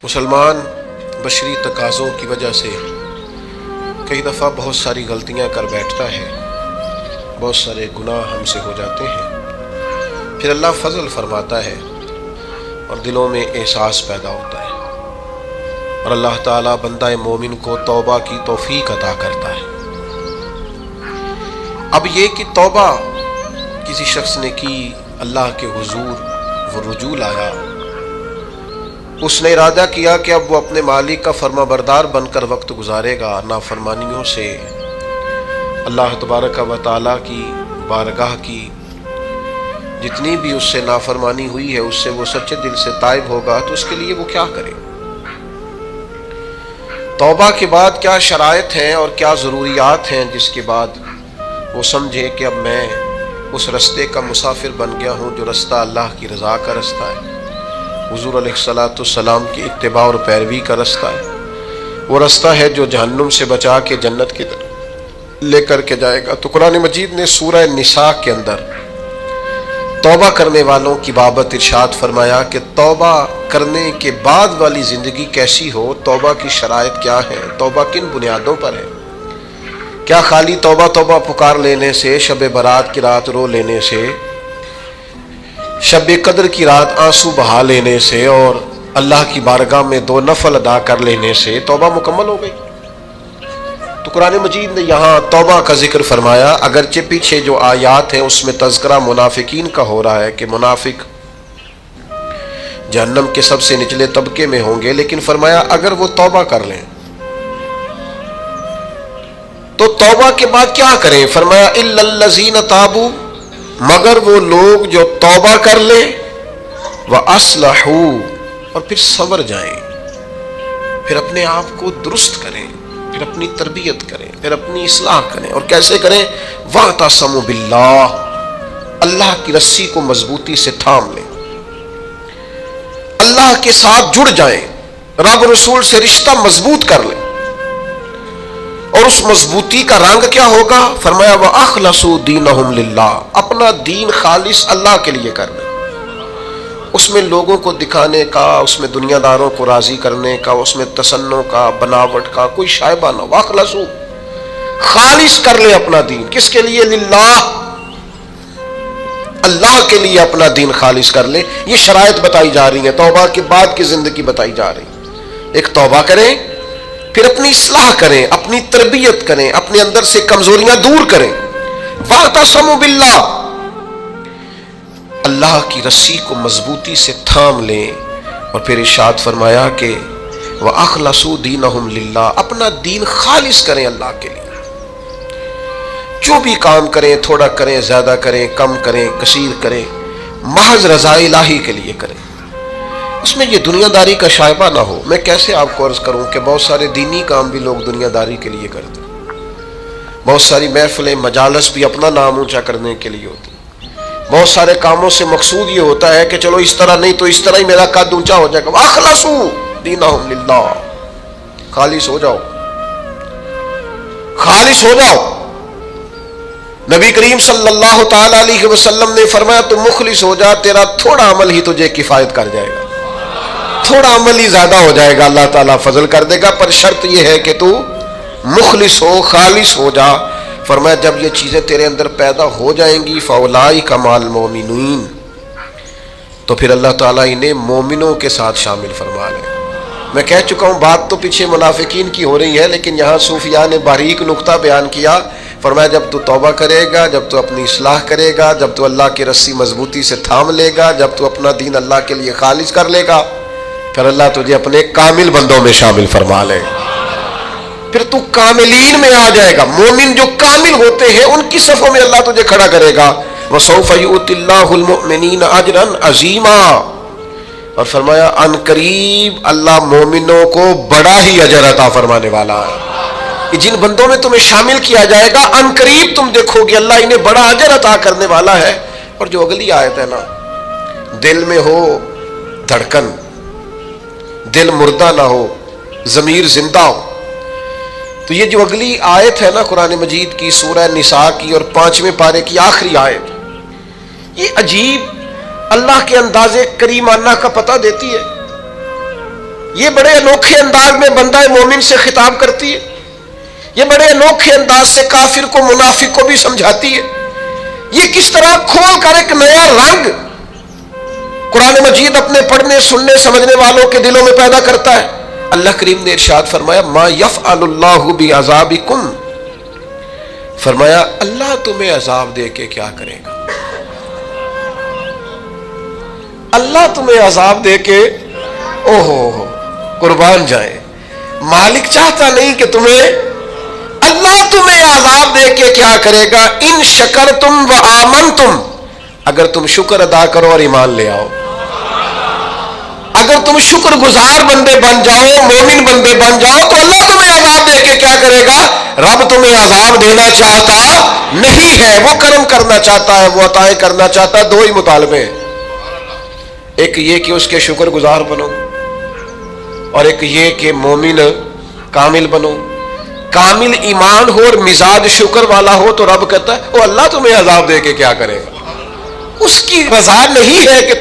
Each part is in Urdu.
مسلمان بشری تقاضوں کی وجہ سے کئی دفعہ بہت ساری غلطیاں کر بیٹھتا ہے، بہت سارے گناہ ہم سے ہو جاتے ہیں، پھر اللہ فضل فرماتا ہے اور دلوں میں احساس پیدا ہوتا ہے اور اللہ تعالیٰ بندہ مومن کو توبہ کی توفیق عطا کرتا ہے۔ اب یہ کہ توبہ کسی شخص نے کی، اللہ کے حضور وہ رجوع لایا، اس نے ارادہ کیا کہ اب وہ اپنے مالک کا فرما بردار بن کر وقت گزارے گا، نافرمانیوں سے اللہ تبارک و تعالیٰ کی بارگاہ کی جتنی بھی اس سے نافرمانی ہوئی ہے اس سے وہ سچے دل سے تائب ہوگا، تو اس کے لیے وہ کیا کرے؟ توبہ کے بعد کیا شرائط ہیں اور کیا ضروریات ہیں جس کے بعد وہ سمجھے کہ اب میں اس رستے کا مسافر بن گیا ہوں جو رستہ اللہ کی رضا کا رستہ ہے، حضور علیہ السلام کی اتباع اور پیروی کا رستہ ہے، وہ رستہ ہے جو جہنم سے بچا کے جنت کی طرف لے کر کے جائے گا۔ تو قرآن مجید نے سورہ نساء کے اندر توبہ کرنے والوں کی بابت ارشاد فرمایا کہ توبہ کرنے کے بعد والی زندگی کیسی ہو، توبہ کی شرائط کیا ہے، توبہ کن بنیادوں پر ہے۔ کیا خالی توبہ توبہ پکار لینے سے، شب برات کی رات رو لینے سے، شب قدر کی رات آنسو بہا لینے سے اور اللہ کی بارگاہ میں 2 نفل ادا کر لینے سے توبہ مکمل ہو گئی؟ تو قرآن مجید نے یہاں توبہ کا ذکر فرمایا، اگرچہ پیچھے جو آیات ہیں اس میں تذکرہ منافقین کا ہو رہا ہے کہ منافق جہنم کے سب سے نچلے طبقے میں ہوں گے، لیکن فرمایا اگر وہ توبہ کر لیں تو توبہ کے بعد کیا کریں؟ فرمایا الا الذین تابوا، مگر وہ لوگ جو توبہ کر لیں، وَأَصْلَحُوا، اور پھر سنور جائیں، پھر اپنے آپ کو درست کریں، پھر اپنی تربیت کریں، پھر اپنی اصلاح کریں، اور کیسے کریں؟ وَاعْتَصَمُوا بِاللَّهِ، اللہ کی رسی کو مضبوطی سے تھام لیں، اللہ کے ساتھ جڑ جائیں، رب رسول سے رشتہ مضبوط کر لیں، اور اس مضبوطی کا رنگ کیا ہوگا؟ فرمایا وَأَخْلَصُوا دِينَهُمْ لِلَّهِ، اپنا دین خالص اللہ کے لیے کر لیں، اس میں لوگوں کو دکھانے کا، اس میں دنیا داروں کو راضی کرنے کا، اس میں تصنع کا، بناوٹ کا کوئی شائبہ نہ ہو۔ وَأَخْلَصُوا، خالص کر لیں اپنا دین، کس کے لیے؟ للہ، اللہ کے لیے اپنا دین خالص کر لیں۔ یہ شرائط بتائی جا رہی ہیں، توبہ کے بعد کی زندگی بتائی جا رہی ہے۔ ایک توبہ کریں، پھر اپنی اصلاح کریں، اپنی تربیت کریں، اپنے اندر سے کمزوریاں دور کریں۔ وَاعْتَصَمُوا بِاللَّهِ، اللہ کی رسی کو مضبوطی سے تھام لیں، اور پھر ارشاد فرمایا کہ وَأَخْلَصُوا دِينَهُمْ لِلَّهِ، اپنا دین خالص کریں اللہ کے لیے۔ جو بھی کام کریں، تھوڑا کریں، زیادہ کریں، کم کریں، کثیر کریں، محض رضا الہی کے لیے کریں، اس میں یہ دنیا داری کا شائبہ نہ ہو۔ میں کیسے آپ کو عرض کروں کہ بہت سارے دینی کام بھی لوگ دنیا داری کے لیے کرتے ہیں، بہت ساری محفلیں، مجالس بھی اپنا نام اونچا کرنے کے لیے ہوتی ہیں، بہت سارے کاموں سے مقصود یہ ہوتا ہے کہ چلو اس طرح نہیں تو اس طرح ہی میرا قد اونچا ہو جائے گا۔ وَأَخْلَصُوا دِينَهُمْ لِلَّهِ، خالص ہو جاؤ، خالص ہو جاؤ۔ نبی کریم صلی اللہ تعالی علیہ وسلم نے فرمایا تو مخلص ہو جا، تیرا تھوڑا عمل ہی تجھے کفایت کر جائے گا، تھوڑا عمل ہی زیادہ ہو جائے گا، اللہ تعالیٰ فضل کر دے گا، پر شرط یہ ہے کہ تو مخلص ہو، خالص ہو جا۔ فرمایا جب یہ چیزیں تیرے اندر پیدا ہو جائیں گی فَأُولَٰئِکَ مَعَ الْمُؤْمِنِينَ، تو پھر اللہ تعالیٰ انہیں مومنوں کے ساتھ شامل فرما لے۔ میں کہہ چکا ہوں بات تو پیچھے منافقین کی ہو رہی ہے، لیکن یہاں صوفیاء نے باریک نقطہ بیان کیا۔ فرمایا جب تو توبہ کرے گا، جب تو اپنی اصلاح کرے گا، جب تو اللہ کی رسی مضبوطی سے تھام لے گا، جب تو اپنا دین اللہ کے لیے خالص کر لے گا، پھر اللہ تجھے اپنے کامل بندوں میں شامل فرما لے، پھر تو کاملین میں آ جائے گا۔ مومن جو کامل ہوتے ہیں ان کی صفوں میں اللہ تجھے کھڑا کرے گا۔ وَسَوْفَ يُؤْتِ اللَّهُ الْمُؤْمِنِينَ أَجْرًا عَظِيمًا، اور فرمایا ان قریب اللہ مومنوں کو بڑا ہی اجر عطا فرمانے والا ہے۔ جن بندوں میں تمہیں شامل کیا جائے گا ان قریب تم دیکھو گے اللہ انہیں بڑا اجر عطا کرنے والا ہے۔ اور جو اگلی آیت ہے نا، دل میں ہو دھڑکن، دل مردہ نہ ہو، ضمیر زندہ ہو، تو یہ جو اگلی آیت ہے نا قرآن مجید کی سورہ نساء کی اور 5ویں پارے کی آخری آیت، یہ عجیب اللہ کے انداز کریمانہ کا پتہ دیتی ہے۔ یہ بڑے انوکھے انداز میں بندہ مومن سے خطاب کرتی ہے، یہ بڑے انوکھے انداز سے کافر کو منافق کو بھی سمجھاتی ہے، یہ کس طرح کھول کر ایک نیا رنگ قرآن مجید اپنے پڑھنے سننے سمجھنے والوں کے دلوں میں پیدا کرتا ہے۔ اللہ کریم نے ارشاد فرمایا ما یفعل اللہ بعذابکم، فرمایا اللہ تمہیں عذاب دے کے کیا کرے گا، اللہ تمہیں عذاب دے کے اوہو قربان جائے، مالک چاہتا نہیں کہ اللہ تمہیں عذاب دے کے کیا کرے گا، ان شکرتم و آمنتم، اگر تم شکر ادا کرو اور ایمان لے آؤ، اگر تم شکر گزار بندے بن جاؤ، مومن بندے بن جاؤ، تو اللہ تمہیں عذاب دے کے کیا کرے گا، رب تمہیں عذاب دینا چاہتا نہیں ہے، وہ کرم کرنا چاہتا ہے، وہ عطائیں کرنا چاہتا ہے۔ دو ہی مطالبے ہیں، ایک یہ کہ اس کے شکر گزار بنو، اور ایک یہ کہ مومن کامل بنو، کامل ایمان ہو اور مزاج شکر والا ہو تو رب کہتا ہے وہ اللہ تمہیں عذاب دے کے کیا کرے گا، اس کی رضا نہیں ہے کہ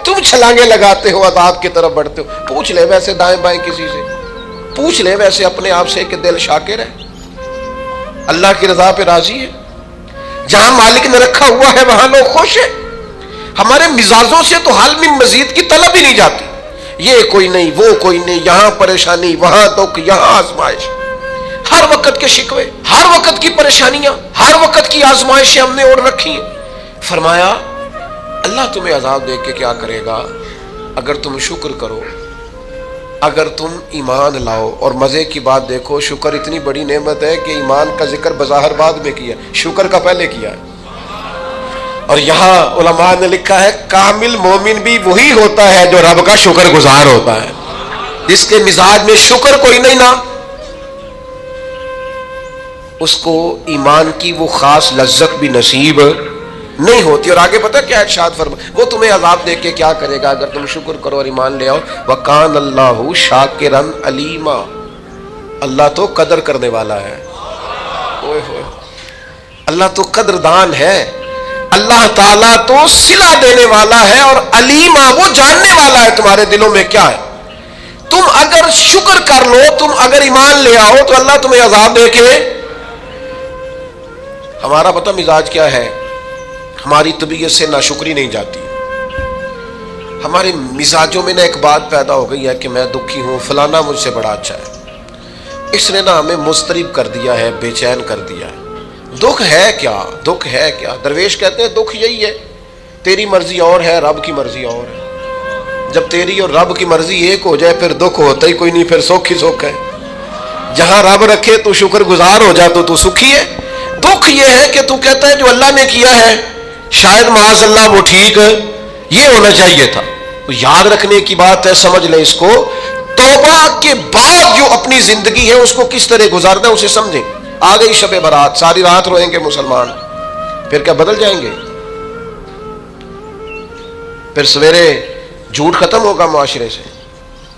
تم چھلانگے لگاتے ہو عذاب کی طرف بڑھتے ہو۔ پوچھ لے ویسے دائیں بائیں کسی سے، پوچھ لے ویسے اپنے آپ سے کہ دل شاکر ہے، اللہ کی رضا پہ راضی ہے، جہاں مالک نے رکھا ہوا ہے وہاں لوگ خوش ہیں۔ ہمارے مزاجوں سے تو حال میں مزید کی طلب ہی نہیں جاتی، یہ کوئی نہیں وہ کوئی نہیں، یہاں پریشانی وہاں دکھ یہاں آزمائش، ہر وقت کے شکوے، ہر وقت کی پریشانیاں، ہر وقت کی آزمائشیں ہم نے اوڑھ رکھی ہیں۔ فرمایا اللہ تمہیں عذاب دے کے کیا کرے گا اگر تم شکر کرو، اگر تم ایمان لاؤ۔ اور مزے کی بات دیکھو، شکر اتنی بڑی نعمت ہے کہ ایمان کا ذکر بظاہر بعد میں کیا، شکر کا پہلے کیا ہے۔ اور یہاں علماء نے لکھا ہے کامل مومن بھی وہی ہوتا ہے جو رب کا شکر گزار ہوتا ہے، جس کے مزاج میں شکر کوئی نہیں نا، اس کو ایمان کی وہ خاص لذت بھی نصیب نہیں ہوتی۔ اور آگے پتہ کیا ارشاد فرما، وہ تمہیں عذاب دے کے کیا کرے گا اگر تم شکر کرو اور ایمان لے آؤ۔ وَقَانَ اللَّهُ شَاكِرًا عَلِيمًا، اللہ تو قدر کرنے والا ہے، اللہ تو قدردان ہے، اللہ تعالیٰ تو صلہ دینے والا ہے، اور علیمہ وہ جاننے والا ہے تمہارے دلوں میں کیا ہے۔ تم اگر شکر کر لو، تم اگر ایمان لے آؤ تو اللہ تمہیں عذاب دے کے، ہمارا پتہ مزاج کیا ہے، ہماری طبیعت سے ناشکری نہیں جاتی، ہمارے مزاجوں میں ایک بات پیدا ہو گئی ہے کہ میں دکھی ہوں، فلانا مجھ سے بڑا اچھا ہے، اس نے ہمیں مضطرب کر دیا ہے، بے چین کر دیا ہے۔ دکھ ہے کیا، دکھ ہے کیا، درویش کہتے ہیں دکھ یہی ہے، تیری مرضی اور ہے رب کی مرضی اور ہے، جب تیری اور رب کی مرضی ایک ہو جائے پھر دکھ ہوتا ہی کوئی نہیں، پھر سکھ ہی سکھ ہے، جہاں رب رکھے تو شکر گزار ہو جائے تو سکھی ہے۔ دکھ یہ ہے کہ تو کہتا ہے جو اللہ نے کیا ہے شاید معاذ اللہ وہ ٹھیک یہ ہونا چاہیے تھا۔ یاد رکھنے کی بات ہے، سمجھ لیں اس کو، توبہ کے بعد جو اپنی زندگی ہے اس کو کس طرح گزارنا ہے اسے سمجھیں۔ آ گئی شب برات، ساری رات روئیں گے مسلمان، پھر کیا بدل جائیں گے؟ پھر سویرے جھوٹ ختم ہوگا معاشرے سے،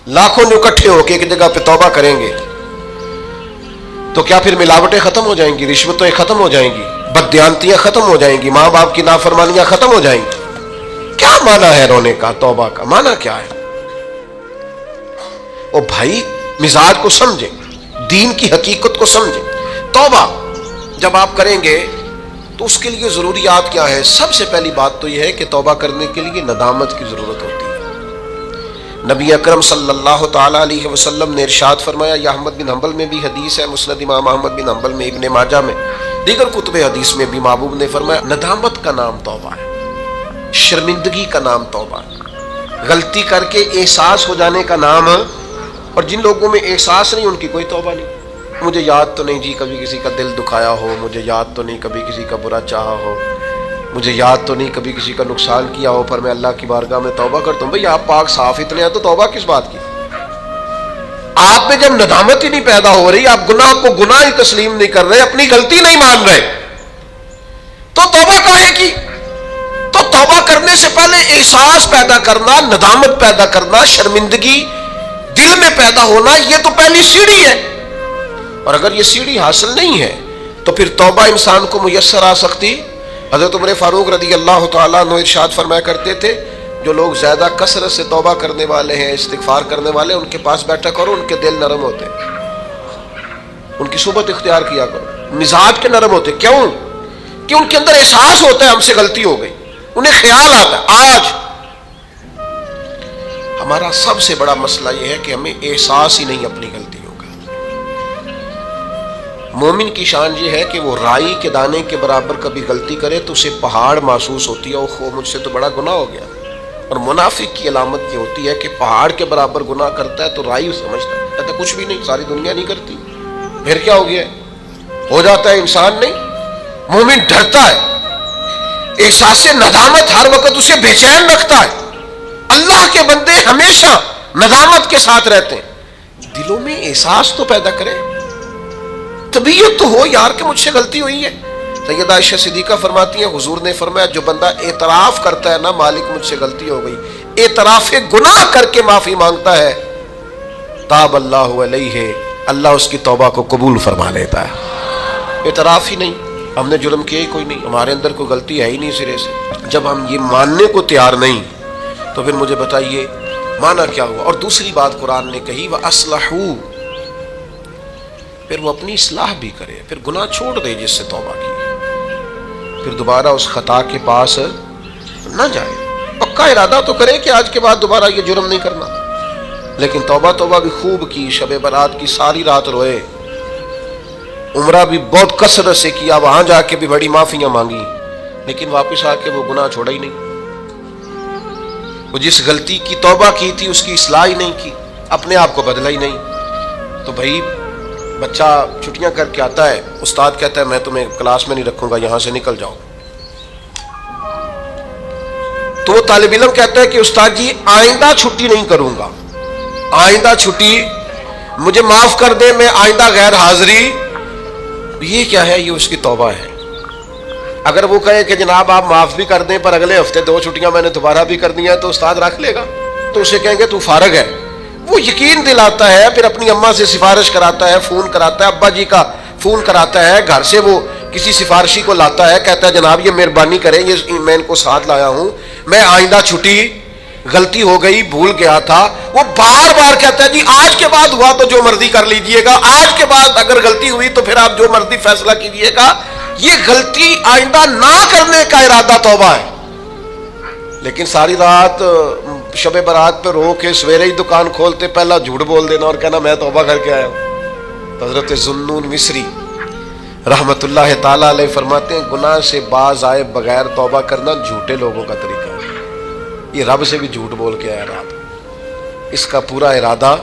لاکھوں اکٹھے ہو کے ایک جگہ پہ توبہ کریں گے تو کیا پھر ملاوٹیں ختم ہو جائیں گی، رشوتیں ختم ہو جائیں گی، بددیانتیاں ختم ہو جائیں گی، ماں باپ کی نافرمانیاں ختم ہو جائیں گی؟ کیا معنی ہے رونے کا، توبہ کا معنی کیا ہے؟ او بھائی مزاج کو سمجھیں، دین کی حقیقت کو سمجھیں۔ توبہ جب آپ کریں گے تو اس کے لیے ضروریات کیا ہے؟ سب سے پہلی بات تو یہ ہے کہ توبہ کرنے کے لیے ندامت کی ضرورت ہوتی ہے۔ نبی اکرم صلی اللہ تعالیٰ علیہ وسلم نے ارشاد فرمایا، یہ احمد بن حنبل میں بھی حدیث ہے، مسند امام احمد بن حنبل میں، ابن ماجہ میں، دیگر کتب حدیث میں بھی محبوب نے فرمایا ندامت کا نام توبہ ہے، شرمندگی کا نام توبہ ہے، غلطی کر کے احساس ہو جانے کا نام ہے۔ اور جن لوگوں میں احساس نہیں ان کی کوئی توبہ نہیں، مجھے یاد تو نہیں جی کبھی کسی کا دل دکھایا ہو، مجھے یاد تو نہیں کبھی کسی کا برا چاہا ہو، مجھے یاد تو نہیں کبھی کسی کا نقصان کیا ہو، پر میں اللہ کی بارگاہ میں توبہ کرتا ہوں۔ بھئی آپ پاک صاف اتنے ہیں تو توبہ کس بات کی؟ آپ میں جب ندامت ہی نہیں پیدا ہو رہی، آپ گناہ کو گناہ ہی تسلیم نہیں کر رہے، اپنی غلطی نہیں مان رہے، تو توبہ کاہے کی؟ تو توبہ کرنے سے پہلے احساس پیدا کرنا، ندامت پیدا کرنا، شرمندگی دل میں پیدا ہونا، یہ تو پہلی سیڑھی ہے۔ اور اگر یہ سیڑھی حاصل نہیں ہے تو پھر توبہ انسان کو میسر آ سکتی۔ حضرت عمر فاروق رضی اللہ تعالیٰ عنہ ارشاد فرمایا کرتے تھے، جو لوگ زیادہ کثرت سے توبہ کرنے والے ہیں، استغفار کرنے والے، ان کے پاس بیٹھا کرو، ان کے دل نرم ہوتے ہیں، ان کی صحبت اختیار کیا کرو، مزاج کے نرم ہوتے. کیوں؟ کہ ان کے اندر احساس ہوتا ہے ہم سے غلطی ہو گئی، انہیں خیال آتا ہے. آج ہمارا سب سے بڑا مسئلہ یہ ہے کہ ہمیں احساس ہی نہیں اپنی غلطیوں کا. مومن کی شان یہ ہے کہ وہ رائی کے دانے کے برابر کبھی غلطی کرے تو اسے پہاڑ محسوس ہوتی ہے، اوہ مجھ سے تو بڑا گناہ ہو گیا. اور منافق کی علامت یہ ہوتی ہے کہ پہاڑ کے برابر گناہ کرتا ہے تو رائی سمجھتا ہے، کہتا کچھ بھی نہیں، ساری دنیا نہیں کرتی، پھر کیا ہو گیا؟ ہو جاتا ہے انسان. نہیں، مومن ڈرتا ہے، احساس ندامت ہر وقت اسے بے چین رکھتا ہے. اللہ کے بندے ہمیشہ ندامت کے ساتھ رہتے ہیں. دلوں میں احساس تو پیدا کرے، طبیعت تو ہو یار کہ مجھ سے غلطی ہوئی ہے. سیدہ عائشہ صدیقہ فرماتی ہیں حضور نے فرمایا جو بندہ اعتراف کرتا ہے نا مالک مجھ سے غلطی ہو گئی، اعتراف گناہ کر کے معافی مانگتا ہے، تاب اللہ علیہ، اللہ اس کی توبہ کو قبول فرما لیتا ہے. اعتراف ہی نہیں، ہم نے جرم کیا ہی کوئی نہیں، ہمارے اندر کوئی غلطی ہے ہی نہیں سرے سے. جب ہم یہ ماننے کو تیار نہیں تو پھر مجھے بتائیے مانا کیا ہوا. اور دوسری بات قرآن نے کہی وَأَصْلَحُوا، پھر وہ اپنی اصلاح بھی کرے، پھر گناہ چھوڑ دے جس سے توبہ کی، پھر دوبارہ اس خطا کے پاس نہ جائے. پکا ارادہ تو کرے کہ آج کے بعد دوبارہ یہ جرم نہیں کرنا، لیکن توبہ بھی خوب کی، شب برات کی ساری رات روئے، عمرہ بھی بہت کثرت سے کیا، وہاں جا کے بھی بڑی معافیاں مانگی، لیکن واپس آ کے وہ گناہ چھوڑا ہی نہیں. وہ جس غلطی کی توبہ کی تھی اس کی اصلاح ہی نہیں کی، اپنے آپ کو بدلا ہی نہیں. تو بھائی بچہ چھٹیاں کر کے آتا ہے، استاد کہتا ہے میں تمہیں کلاس میں نہیں رکھوں گا، یہاں سے نکل جاؤ. تو وہ طالب علم کہتا ہے کہ استاد جی آئندہ چھٹی نہیں کروں گا، آئندہ چھٹی مجھے معاف کر دے، میں آئندہ غیر حاضری. یہ کیا ہے؟ یہ اس کی توبہ ہے. اگر وہ کہے کہ جناب آپ معاف بھی کر دیں پر اگلے ہفتے 2 چھٹیاں میں نے دوبارہ بھی کر دی ہیں، تو استاد رکھ لے گا. تو اسے کہیں گے تو فارغ ہے. وہ یقین دلاتا ہے، پھر اپنی اماں سے سفارش کراتا ہے، فون کراتا ہے، ابا جی کا فون کراتا ہے، گھر سے وہ کسی سفارشی کو لاتا ہے، کہتا ہے جناب یہ مہربانی کریں، یہ میں ان کو ساتھ لایا ہوں، میں آئندہ چھٹی غلطی ہو گئی، بھول گیا تھا. وہ بار بار کہتا ہے جی آج کے بعد ہوا تو جو مرضی کر لیجئے گا، آج کے بعد اگر غلطی ہوئی تو پھر آپ جو مرضی فیصلہ کیجئے گا. یہ غلطی آئندہ نہ کرنے کا ارادہ توبہ ہے. لیکن ساری رات شب برات پہ رو کے سویرے ہی دکان کھولتے پہلا جھوٹ بول دینا اور کہنا میں توبہ کر کے آیا ہوں. حضرت ذوالنون مصری رحمت اللہ تعالی علیہ فرماتے ہیں گناہ سے باز آئے بغیر توبہ کرنا جھوٹے لوگوں کا طریقہ ہے. یہ رب سے بھی جھوٹ بول کے آیا رات، اس کا پورا ارادہ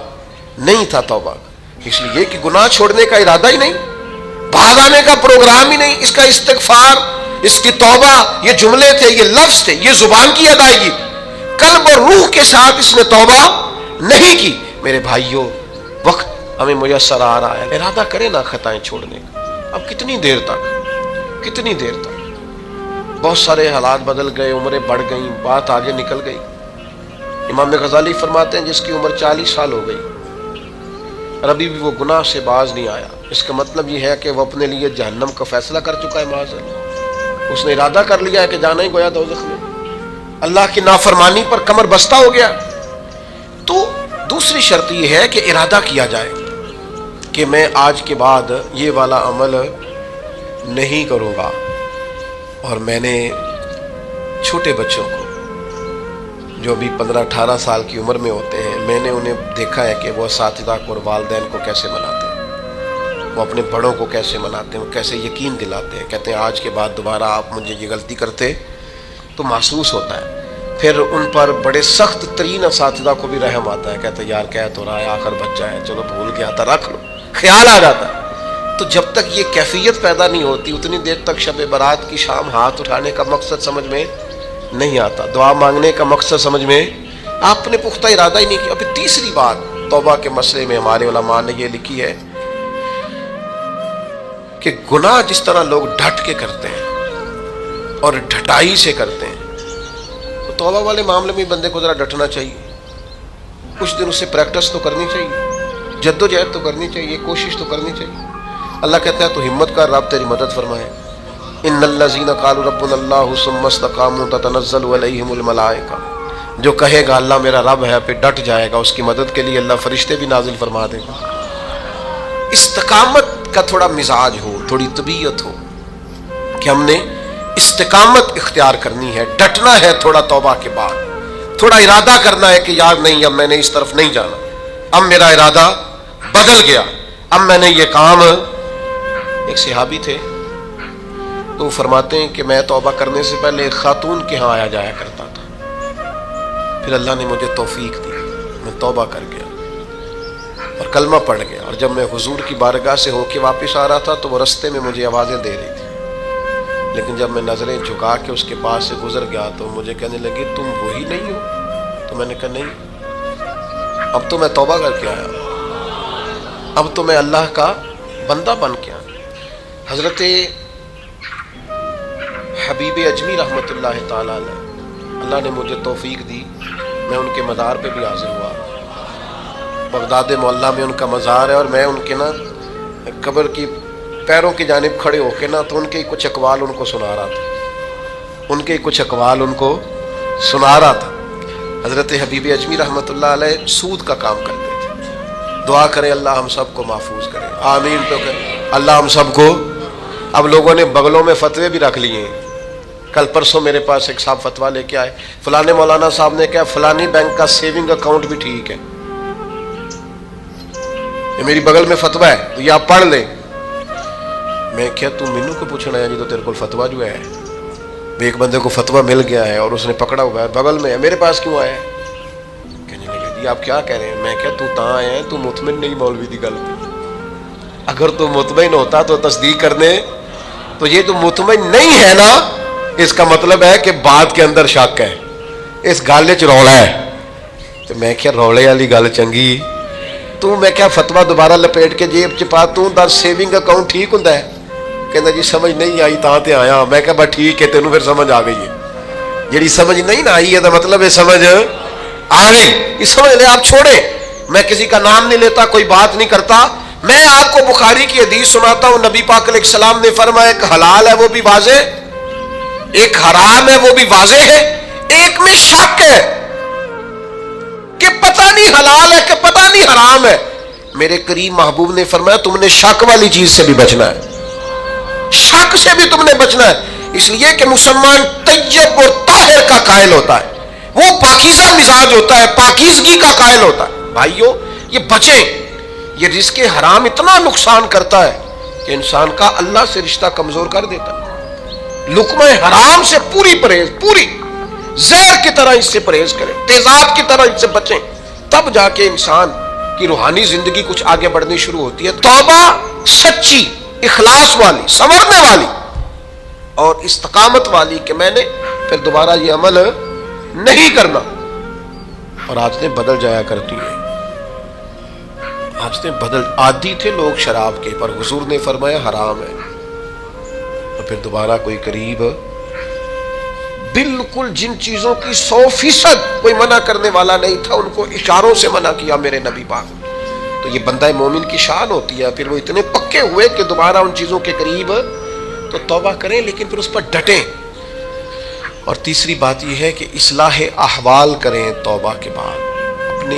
نہیں تھا توبہ، اس لیے کہ گناہ چھوڑنے کا ارادہ ہی نہیں، بھاگ آنے کا پروگرام ہی نہیں. اس کا استغفار، اس کی توبہ، یہ جملے تھے، یہ لفظ تھے، یہ زبان کی ادائیگی، قلب اور روح کے ساتھ اس نے توبہ نہیں کی. میرے بھائیوں وقت ہمیں میسر آ رہا ہے، ارادہ کریں نا خطائیں چھوڑنے کا. اب کتنی دیر تک بہت سارے حالات بدل گئے، عمریں بڑھ گئیں، بات آگے نکل گئی. امام غزالی فرماتے ہیں جس کی عمر 40 سال ہو گئی اور ابھی بھی وہ گناہ سے باز نہیں آیا، اس کا مطلب یہ ہے کہ وہ اپنے لیے جہنم کا فیصلہ کر چکا ہے. معاذ اللہ، اس نے ارادہ کر لیا ہے کہ جانا ہی گویا دوزخ میں، اللہ کی نافرمانی پر کمر بستہ ہو گیا. تو دوسری شرط یہ ہے کہ ارادہ کیا جائے کہ میں آج کے بعد یہ والا عمل نہیں کروں گا. اور میں نے چھوٹے بچوں کو جو بھی 15-18 سال کی عمر میں ہوتے ہیں، میں نے انہیں دیکھا ہے کہ وہ اساتذہ کو اور والدین کو کیسے مناتے ہیں، وہ اپنے بڑوں کو کیسے مناتے ہیں، وہ کیسے یقین دلاتے ہیں، کہتے ہیں آج کے بعد دوبارہ آپ مجھے یہ غلطی کرتے تو محسوس ہوتا ہے. پھر ان پر بڑے سخت ترین اساتذہ کو بھی رحم آتا ہے، کہتے ہیں یار کہہ تو رہا ہے، آخر بچہ ہے، چلو بھول گیا تھا، رکھ لو، خیال آ جاتا ہے. تو جب تک یہ کیفیت پیدا نہیں ہوتی اتنی دیر تک شب برات کی شام ہاتھ اٹھانے کا مقصد سمجھ میں نہیں آتا، دعا مانگنے کا مقصد سمجھ میں آپ نے پختہ ارادہ ہی نہیں کیا. ابھی تیسری بات توبہ کے مسئلے میں ہمارے علماء نے یہ لکھی ہے کہ گناہ جس طرح لوگ ڈٹ کے کرتے ہیں اور ڈھٹائی سے کرتے ہیں، تو توبہ والے معاملے میں بندے کو ذرا ڈٹنا چاہیے، کچھ دن اس سے پریکٹس تو کرنی چاہیے، جدوجہد تو کرنی چاہیے، کوشش تو کرنی چاہیے. اللہ کہتا ہے تو ہمت کر، رب تیری مدد فرمائے. ان الذین قالوا ربنا اللہ ثم استقاموا تتنزل علیہم الملائکہ جو کہے گا اللہ میرا رب ہے پہ ڈٹ جائے گا، اس کی مدد کے لیے اللہ فرشتے بھی نازل فرما دے گا۔ استقامت کا تھوڑا مزاج ہو، تھوڑی طبیعت ہو کہ ہم نے استقامت اختیار کرنی ہے، ڈٹنا ہے تھوڑا توبہ کے بعد، تھوڑا ارادہ کرنا ہے کہ یار نہیں اب میں نے اس طرف نہیں جانا، اب میرا ارادہ بدل گیا، اب میں نے یہ کام۔ ایک صحابی تھے تو وہ فرماتے ہیں کہ میں توبہ کرنے سے پہلے ایک خاتون کے ہاں آیا جایا کرتا تھا، پھر اللہ نے مجھے توفیق دی، میں توبہ کر گیا اور کلمہ پڑھ گیا، اور جب میں حضور کی بارگاہ سے ہو کے واپس آ رہا تھا تو وہ رستے میں مجھے آوازیں دے رہی تھی، لیکن جب میں نظریں جھکا کے اس کے پاس سے گزر گیا تو مجھے کہنے لگی تم وہی نہیں ہو؟ تو میں نے کہا نہیں، اب تو میں توبہ کر کے آیا، اب تو میں اللہ کا بندہ بن کے آیا۔ حضرت حبیب اجمی رحمۃ اللہ تعالی علیہ، اللہ نے مجھے توفیق دی، میں ان کے مزار پہ بھی حاضر ہوا، بغداد معلیٰ میں ان کا مزار ہے، اور میں ان کے نا قبر کی پیروں کی جانب کھڑے ہو کے نا تو ان کے کچھ اقوال ان کو سنا رہا تھا، ان کے کچھ اقوال ان کو سنا رہا تھا۔ حضرت حبیب اجمی رحمۃ اللہ علیہ سود کا کام کرتے تھے، دعا کریں اللہ ہم سب کو محفوظ کرے، آمین تو کریں اللہ ہم سب کو۔ اب لوگوں نے بغلوں میں فتوے بھی رکھ لیے ہیں، کل پرسوں میرے پاس ایک صاحب فتویٰ لے کے آئے، فلانے مولانا صاحب نے کہا فلانی بینک کا سیونگ اکاؤنٹ بھی ٹھیک ہے، یہ میری بغل میں فتویٰ ہے تو یہ آپ پڑھ لیں۔ میں کیا تو مینو کو پوچھنا ہے جی، تو تیرے کو فتویٰ جو ہے ایک بندے کو فتویٰ مل گیا ہے اور اس نے پکڑا ہوا ہے بغل میں ہے، میرے پاس کیوں آیا ہے؟ کہنے لگے جی آپ کیا کہہ رہے ہیں؟ میں کیا تو تاں آیا ہے، تو مطمئن نہیں مولوی دی گل پہ، اگر تو مطمئن ہوتا تو تصدیق کرنے، تو یہ تو مطمئن نہیں ہے نا، اس کا مطلب ہے کہ بات کے اندر شک ہے، اس گل چ رولا ہے۔ تو میں کیا رولے والی گل چنگی، تو میں کیا فتویٰ دوبارہ لپیٹ کے جیب چ پا، تو دس سیونگ اکاؤنٹ ٹھیک ہوں ہے؟ کہنا جی سمجھ نہیں آئی تاں تے آیا۔ میں کہا بس ٹھیک ہے، تینوں پھر سمجھ آ گئی ہے، جیڑی سمجھ نہیں نہ آئی ہے تو مطلب ہے سمجھ آ گئی، یہ سمجھ لیں آپ چھوڑیں، میں کسی کا نام نہیں لیتا، کوئی بات نہیں کرتا، میں آپ کو بخاری کی حدیث سناتا ہوں، نبی پاک علیہ السلام نے فرمایا ایک حلال ہے وہ بھی واضح، ایک حرام ہے وہ بھی واضح ہے، ایک میں شک ہے کہ پتہ نہیں حلال ہے کہ پتہ نہیں حرام ہے۔ میرے کریم محبوب نے فرمایا تم نے شک والی چیز سے بھی بچنا ہے، شک سے بھی تم نے بچنا ہے، اس لیے کہ مسلمان طیب اور طاہر کا قائل ہوتا ہے، وہ پاکیزہ مزاج ہوتا ہے، پاکیزگی کا قائل ہوتا ہے۔ بھائیو یہ بچیں، یہ رزق حرام اتنا نقصان کرتا ہے کہ انسان کا اللہ سے رشتہ کمزور کر دیتا ہے۔ لقمہ حرام سے پوری پرہیز، پوری زہر کی طرح اس سے پرہیز کریں، تیزاب کی طرح اس سے بچیں، تب جا کے انسان کی روحانی زندگی کچھ آگے بڑھنی شروع ہوتی ہے۔ توبہ سچی، اخلاص والی، سنورنے والی اور استقامت والی کہ میں نے پھر دوبارہ یہ عمل نہیں کرنا، اور عادتیں بدل جایا کرتی ہیں، عادتیں بدل، عادی تھے لوگ شراب کے، پر حضور نے فرمایا حرام ہے، اور پھر دوبارہ کوئی قریب بالکل جن چیزوں کی 100% کوئی منع کرنے والا نہیں تھا ان کو اشاروں سے منع کیا میرے نبی پاک۔ تو یہ بندہ مومن کی شان ہوتی ہے، پھر وہ اتنے پکے ہوئے کہ دوبارہ ان چیزوں کے قریب تو توبہ کریں، لیکن پھر اس پر ڈٹیں۔ اور تیسری بات یہ ہے کہ اصلاح احوال کریں، توبہ کے بعد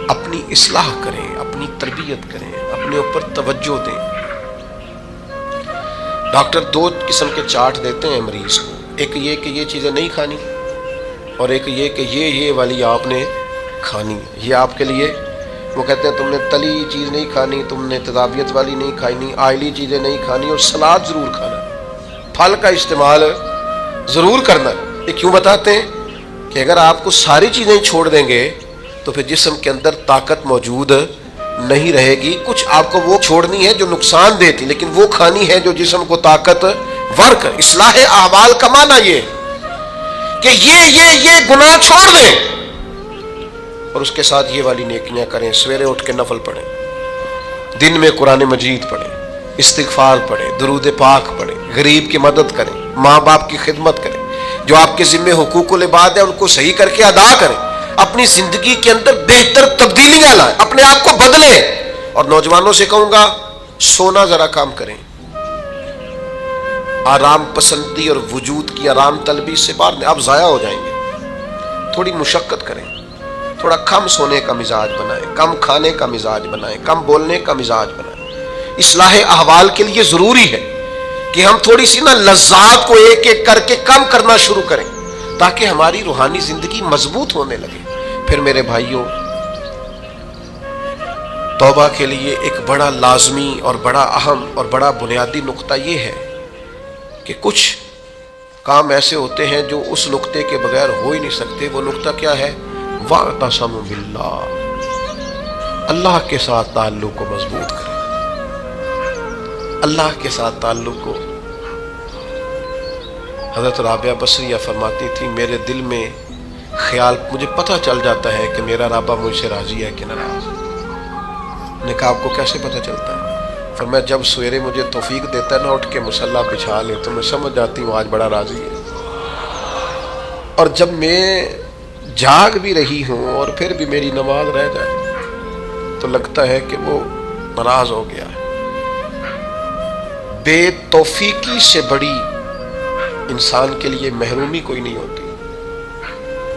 اپنی اصلاح کریں، اپنی تربیت کریں، اپنے اوپر توجہ دیں۔ ڈاکٹر 2 قسم کے چارٹ دیتے ہیں مریض کو، ایک یہ کہ یہ چیزیں نہیں کھانی، اور ایک یہ کہ یہ والی آپ نے کھانی، یہ آپ کے لیے، وہ کہتے ہیں تم نے تلی چیز نہیں کھانی، تم نے تیزابیت والی نہیں کھانی، آئلی چیزیں نہیں کھانی، اور سلاد ضرور کھانا، پھل کا استعمال ضرور کرنا۔ یہ کیوں بتاتے ہیں کہ اگر آپ کو ساری چیزیں چھوڑ دیں گے تو پھر جسم کے اندر طاقت موجود نہیں رہے گی، کچھ آپ کو وہ چھوڑنی ہے جو نقصان دیتی، لیکن وہ کھانی ہے جو جسم کو طاقت ور کر۔ اصلاح اعمال کا معنی یہ کہ یہ گناہ چھوڑ دیں اور اس کے ساتھ یہ والی نیکیاں کریں، سویرے اٹھ کے نفل پڑھیں، دن میں قرآن مجید پڑھیں، استغفار پڑھیں، درود پاک پڑھیں، غریب کی مدد کریں، ماں باپ کی خدمت کریں، جو آپ کے ذمہ حقوق العباد ہیں ان کو صحیح کر کے ادا کریں، اپنی زندگی کے اندر بہتر تبدیلیاں لائیں، اپنے آپ کو بدلیں۔ اور نوجوانوں سے کہوں گا سونا ذرا کام کریں، آرام پسندی اور وجود کی آرام طلبی سے باہر آپ ضائع ہو جائیں گے۔ تھوڑی مشقت کریں، تھوڑا کم سونے کا مزاج بنائیں، کم کھانے کا مزاج بنائیں، کم بولنے کا مزاج بنائیں۔ اصلاح احوال کے لیے ضروری ہے کہ ہم تھوڑی سی نا لذات کو ایک ایک کر کے کم کرنا شروع کریں تاکہ ہماری روحانی زندگی مضبوط ہونے لگے۔ پھر میرے بھائیوں، توبہ کے لیے ایک بڑا لازمی اور بڑا اہم اور بڑا بنیادی نقطہ یہ ہے کہ کچھ کام ایسے ہوتے ہیں جو اس نقطے کے بغیر ہو ہی نہیں سکتے۔ وہ نقطہ کیا ہے؟ وَاعْتَصِمُوا بِاللَّهِ، اللہ کے ساتھ تعلق کو مضبوط کریں، اللہ کے ساتھ تعلق کو۔ حضرت رابعہ بصریہ فرماتی تھی میرے دل میں خیال، مجھے پتہ چل جاتا ہے کہ میرا رابعہ مجھ سے راضی ہے کہ ناراض۔ نے کہا آپ کو کیسے پتہ چلتا ہے؟ فرمایا جب سویرے مجھے توفیق دیتا ہے نا اٹھ کے مصلی بچھا لے تو میں سمجھ جاتی ہوں آج بڑا راضی ہے، اور جب میں جاگ بھی رہی ہوں اور پھر بھی میری نماز رہ جائے تو لگتا ہے کہ وہ ناراض ہو گیا ہے۔ بے توفیقی سے بڑی انسان کے لیے محرومی کوئی نہیں ہوتی۔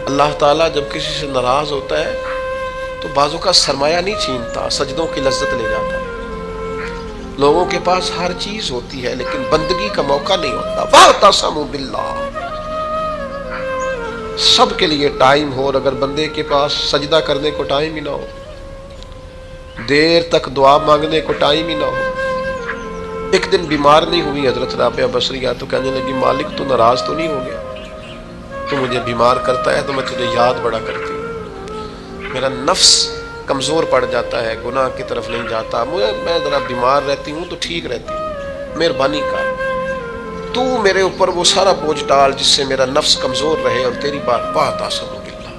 اللہ تعالیٰ جب کسی سے ناراض ہوتا ہے تو بعضوں کا سرمایہ نہیں چھینتا، سجدوں کی لذت لے جاتا ہے۔ لوگوں کے پاس ہر چیز ہوتی ہے لیکن بندگی کا موقع نہیں ہوتا۔ وَاعْتَصِمُوا بِاللَّهِ، سب کے لیے ٹائم ہو، اور اگر بندے کے پاس سجدہ کرنے کو ٹائم ہی نہ ہو، دیر تک دعا مانگنے کو ٹائم ہی نہ ہو۔ ایک دن بیمار نہیں ہوئی حضرت رابعہ بصریہ تو کہنے لگی مالک تو ناراض تو نہیں ہو گیا؟ تو مجھے بیمار کرتا ہے تو میں تجھے یاد بڑا کرتی ہوں، میرا نفس کمزور پڑ جاتا ہے، گناہ کی طرف نہیں جاتا، میں ذرا بیمار رہتی ہوں تو ٹھیک رہتی ہوں، مہربانی کر تو میرے اوپر وہ سارا بوجھ ڈال جس سے میرا نفس کمزور رہے اور تیری بات وَاعْتَصِمُوا بِاللَّهِ۔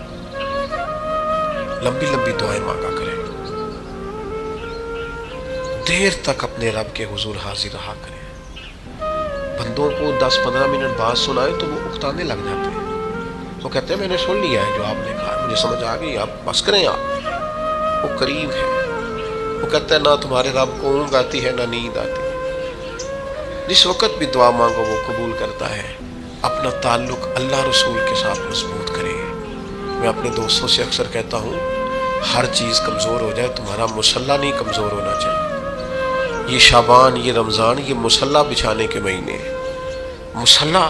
لمبی لمبی دعائیں مانگا کریں، دیر تک اپنے رب کے حضور حاضر رہا کریں۔ بندوں کو 10-15 منٹ بعد سنائے تو وہ اکتانے لگ جاتے ہیں، وہ کہتے ہیں میں نے سن لیا ہے جو آپ نے کہا، مجھے سمجھ آ گئی، آپ بس کریں۔ آپ وہ قریب ہے، وہ کہتا ہے نہ تمہارے رب کو اونگ آتی ہے نہ نیند آتی ہے، جس وقت بھی دعا مانگو وہ قبول کرتا ہے۔ اپنا تعلق اللہ رسول کے ساتھ مضبوط کریں۔ میں اپنے دوستوں سے اکثر کہتا ہوں ہر چیز کمزور ہو جائے تمہارا مصلی نہیں کمزور ہونا چاہیے۔ یہ شعبان، یہ رمضان، یہ مصلی بچھانے کے مہینے ہیں۔ مصلی،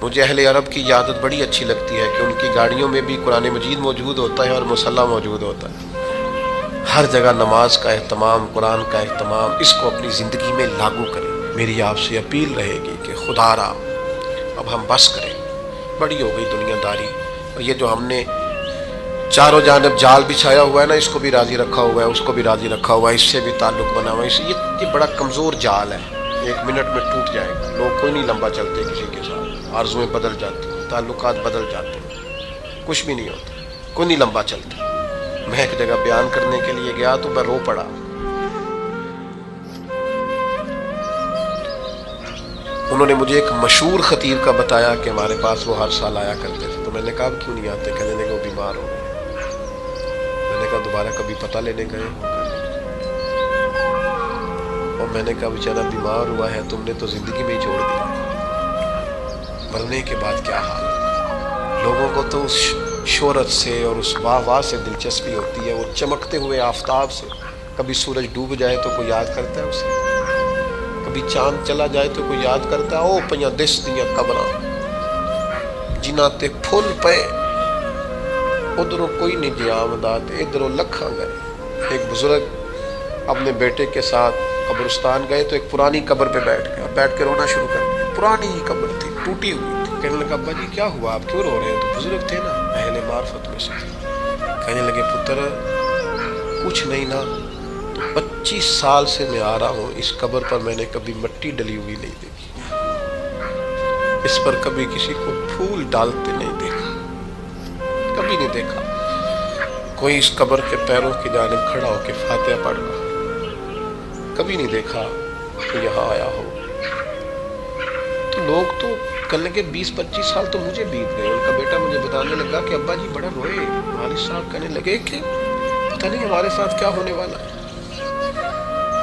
مجھے اہل عرب کی عادت بڑی اچھی لگتی ہے کہ ان کی گاڑیوں میں بھی قرآن مجید موجود ہوتا ہے اور مصلی موجود ہوتا ہے۔ ہر جگہ نماز کا اہتمام، قرآن کا اہتمام، اس کو اپنی زندگی میں لاگو کریں۔ میری آپ سے اپیل رہے گی کہ خدا را اب ہم بس کریں، بڑی ہو گئی دنیا داری، اور یہ جو ہم نے چاروں جانب جال بچھایا ہوا ہے نا، اس کو بھی راضی رکھا ہوا ہے، اس کو بھی راضی رکھا ہوا ہے، اس سے بھی تعلق بنا ہوا ہے، یہ بڑا کمزور جال ہے، ایک منٹ میں ٹوٹ جائے گا۔ لوگ کوئی نہیں لمبا چلتے کسی کے ساتھ، آرزویں بدل جاتی ہیں، تعلقات بدل جاتے ہیں، کچھ بھی نہیں ہوتا، کوئی نہیں لمبا چلتا۔ میں ایک جگہ بیان کرنے کے لیے گیا تو میں رو پڑا۔ انہوں نے مجھے ایک مشہور خطیب کا بتایا کہ ہمارے پاس وہ ہر سال آیا کرتے تھے، تو میں نے کہا کیوں نہیں آتے؟ کہنے لگے وہ بیمار ہو گئے۔ میں نے کہا دوبارہ کبھی پتہ لینے گئے ہو؟ اور میں نے کہا بیچارہ بیمار ہوا ہے، تم نے تو زندگی میں ہی چھوڑ دیا، مرنے کے بعد کیا حال ہے؟ لوگوں کو تو اس شہرت سے اور اس واہ واہ سے دلچسپی ہوتی ہے، وہ چمکتے ہوئے آفتاب سے، کبھی سورج ڈوب جائے تو کوئی یاد کرتا ہے اسے، کبھی چاند چلا جائے تو کوئی یاد کرتا ہے او پیاں دس دیاں قبراں جنہاں تے پھل پے، ادھروں کوئی نہیں گیا آمدات، ادھروں لکھاں گئے۔ ایک بزرگ اپنے بیٹے کے ساتھ قبرستان گئے تو ایک پرانی قبر پہ بیٹھ کے رونا شروع کر دیا۔ پرانی ہی قبر تھی، ٹوٹی ہوئی تھی۔ کہنے لگا ابا جی کیا ہوا، آپ کیوں رو رہے ہیں؟ تو بزرگ تھے نا، اہل معرفت میں سے تھے۔ کہنے لگے پتر کچھ نہیں نا، 25 سال سے میں آ رہا ہوں، اس قبر پر میں نے کبھی مٹی ڈلی ہوئی نہیں دیکھی، اس پر کبھی کسی کو پھول ڈالتے نہیں دیکھا، کبھی نہیں دیکھا کوئی اس قبر کے پیروں کی جانب کھڑا ہو کے فاتحہ پڑھ رہا، کبھی نہیں دیکھا کہ یہاں آیا ہو۔ تو لوگ تو کہنے لگے 20-25 سال تو مجھے بیت گئے۔ ان کا بیٹا مجھے بتانے لگا کہ ابا جی بڑا روئے، والد صاحب کہنے لگے کہ پتہ نہیں ہمارے ساتھ کیا ہونے والا ہے،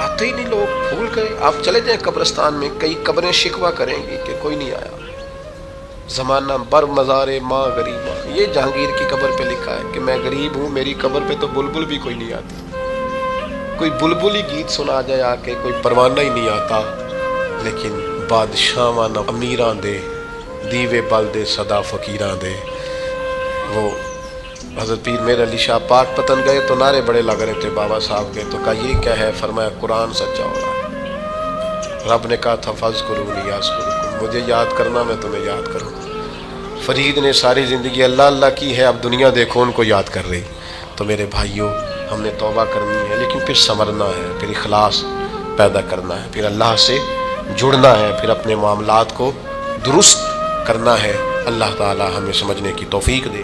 آتے ہی نہیں لوگ، بھول گئے۔ آپ چلے جائیں قبرستان میں، کئی قبریں شکوہ کریں گی کہ کوئی نہیں آیا، زمانہ بر مزار ماں غریب ماں، یہ جہانگیر کی قبر پہ لکھا ہے کہ میں غریب ہوں، میری قبر پہ تو بلبل بھی کوئی نہیں آتی، کوئی بلبل ہی گیت سنا جائے آ کے، کوئی پروانہ ہی نہیں آتا، لیکن بادشاہاں نہ امیراں دے دیوے بل دے صدا فقیراں دے۔ وہ حضرت پیر میر علی شاہ پاک پتن گئے تو نعرے بڑے لگ رہے تھے، بابا صاحب گئے تو کہا یہ کیا ہے؟ فرمایا قرآن سچا ہو رہا ہے، رب نے کہا تھا فاذکرونی اذکرکم، مجھے یاد کرنا میں تمہیں یاد کروں۔ فرید نے ساری زندگی اللہ اللہ کی ہے، اب دنیا دیکھو ان کو یاد کر رہی۔ تو میرے بھائیوں، ہم نے توبہ کرنی ہے، لیکن پھر سنورنا ہے، پھر اخلاص پیدا کرنا ہے، پھر اللہ سے جڑنا ہے، پھر اپنے معاملات کو درست کرنا ہے۔ اللہ تعالی ہمیں سمجھنے کی توفیق دے۔